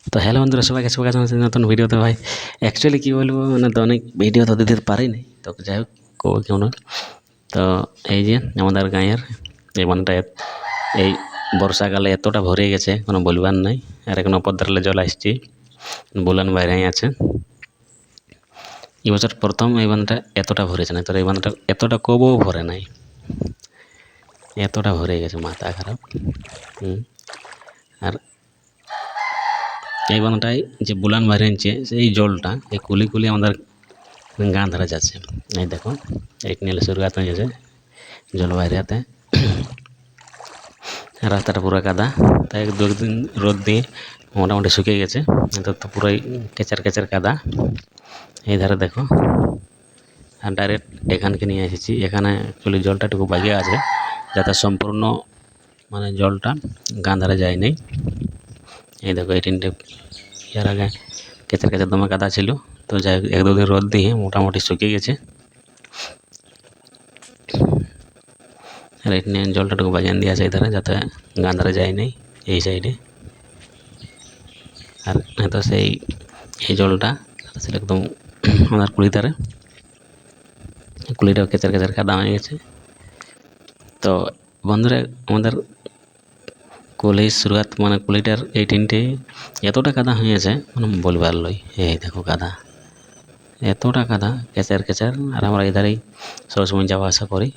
তো হ্যালো বন্ধুরা, সবাইকে স্বাগত জানাচ্ছি নতুন ভিডিওতে। ভাই অ্যাকচুয়ালি কী বলবো, মানে তো অনেক ভিডিও তো দিতে পারিনি, তো যাই হোক কেউ না। তো এই যে আমাদের গাঁয়ের এই বনটা এই বর্ষাকালে এতটা ভরে গেছে কোনো বলবার নাই। আর এখন অপরদারে জল আসছে, বুলান বাইরেই আছে। এবছর প্রথম এই বাঁধটা এতটা ভরেছে না, তো এই বাঁধটা এতটা কবও ভরে নাই, এতটা ভরে গেছে, মাথা খারাপ। আর এই বাঁধটায় যে বুলান বাইরে আনছে সেই জলটা এই কুলি কুলি আমাদের গাঁ ধারে যাচ্ছে। এই দেখো এইট নিলে শুরুয়াত হয়ে গেছে জল বাইরে হাতে। রাস্তাটা পুরো কাদা, তাই দু একদিন রোদ দিয়ে মোটামুটি শুকিয়ে গেছে, তো পুরোই কেচার কেচার কাদা। এই ধারে দেখো, আর ডাইরেক্ট এখানকে নিয়ে এসেছি। এখানে অ্যাকচুয়ালি জলটা একটু বাগিয়ে আছে, যাতে সম্পূর্ণ মানে জলটা গাঁ ধারে যায় নাই। এই দেখো এই তিনটে ইয়ার আগে কেচার কেচার দমে কাদা ছিল, তো যাই হোক এক দুদিন রোদ দিয়ে মোটামুটি শুকিয়ে গেছে। আর এই নিয়ে জলটাটুকু বাজান দিয়ে আছে এই ধারে, যাতে গাঁ ধারে যায় নাই এই সাইডে। আর তো সেই এই জলটা সেটা একদম আমার কুড়ি ধারে, কুলিটাও কেচার কেচার কাদা হয়ে গেছে। তো বন্ধুরা, আমাদের কুলির শুরুয়াত মানে কুলিটার এই তিনটে এতটা কাদা হয়েছে মানে বলবার লই। এই দেখো কাদা, এতটা কাদা কেচার কেচার। আর আমরা এধারেই সবসময় যাওয়া আসা করি।